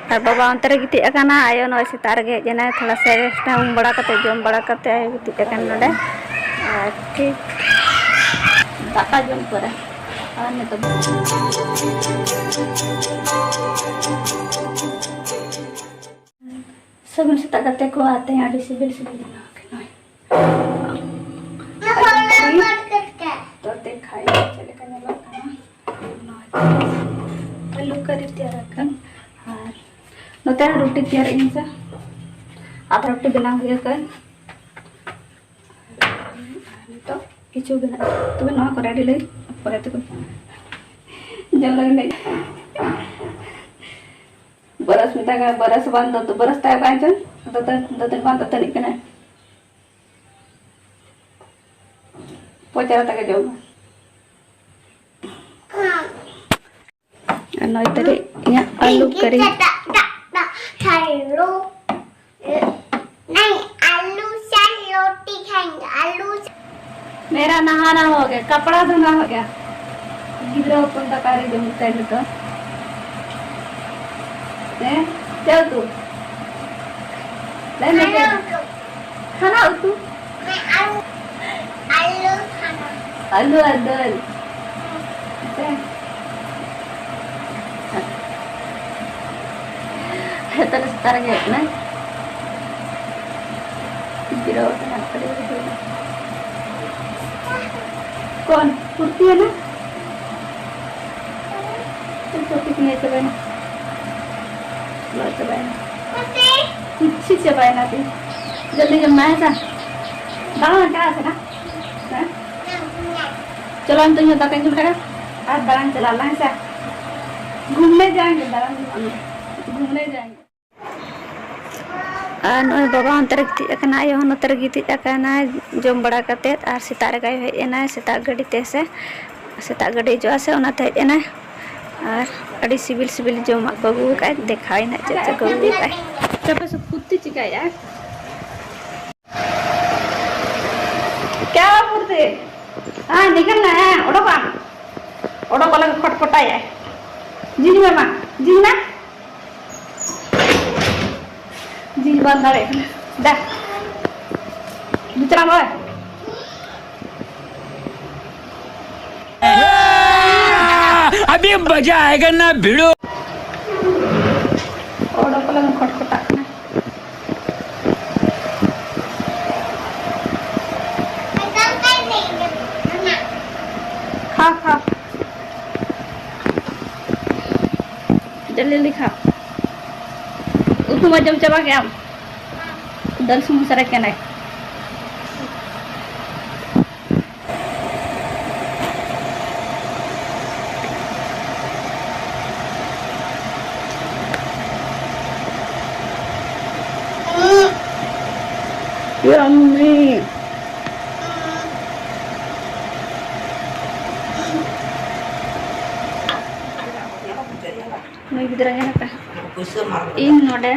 और बाबा अंतर गिती आयो नय सेता रे हेज ना थोड़ा से रेस्ट उम बड़ा कते जम बड़ा कते आयो गिती नोडे ठीक दाका जम करे और ने तो सब सेता कते को आते हैं आड़ी सिबिल सिबिल ना तो ते खाई चले कने आलू करी तैयार कर और नोते रोटी तैयार इंसा आधा रोटी बना हुआ कर तो किचु बना तो बना को रेडी ले परे तो जल ले बरस में तक बरस बंद तो बरस तक पांचन तो दिन बंद तो नहीं कने पोचारा तक जाओ नई तरी आलू करी नहीं आलू से रोटी खाएंगे आलू मेरा नहाना हो गया कपड़ा धोना हो गया गिरा अपन तकारी जो कर तो ने चल तू ले ले खाना तू मैं आलू खाना आलू अदल terus sekarang ya nah गिरा उतना पड़ेगा कौन कुर्ती है ना तो कितने चबाए ना लो चबाए ना कुछ चबाए ना तू जल्दी जब मैं सा दाना क्या है ना चलो हम तो यहाँ तक कहीं चलेगा आज दाना चला लाएं सा घूमने जाएंगे दाना घूमने जाएंगे नई बाबा अंतर आयो नतर गिती जम बड़ा कते और सेता रे गाय हेजना सेता गाड़ी ते से सेता गाड़ी जो से ओनाते हेजना और अड़ी सिबिल सिबिल जम बाबू का देखाई ना चेक गबू का तब से फुत्ती चिकाया क्या बोलते हां निकलना है ओडो वाला खटखटाया जी मामा जी ना जी बंद है दा दूसरा बोल अभी मजा आएगा ना भिड़ो और पलंग खटखटा खा खा जल्दी खा तू मजम चबा क्या दल सुन सर क्या नहीं यम्मी नहीं बिदरंगे ना इन नोडे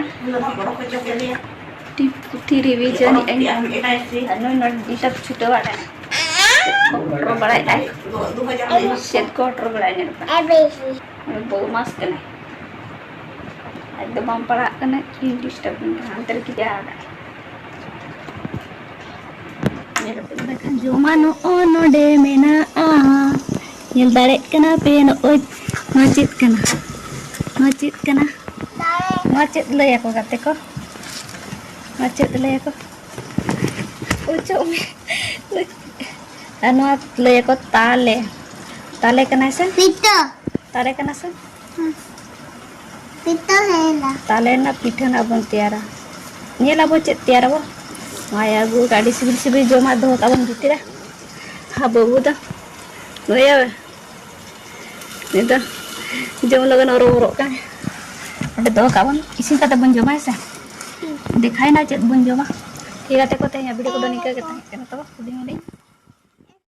टी रिवीजन नोई नोड इटप छुटो वाडा को बड़ाई आई सेट को ऑर्डर बड़ाई ने बहु मस्त कने एकदम हम पड़ा कने की डिस्टर्ब अंतर की जा मेरे पे देखन जो मानो ओ नोडे मेना आ निल दारे कना पे न ओ मस्जिद कना macet le aku kate ko macet le aku ucuk anu le aku tale kana sen पिता tale kana sen पिता है ना tale na pitha na bon tiara nyela bo cet tiara bo maya gu gadi sibil joma do tabon ditira ha babu da noya nida jom lagan oro kan ada dua kawan isin kata bonjoma sa दिखाई ना चेत बन जमा ठीक है को ते video को nikah kita kan तो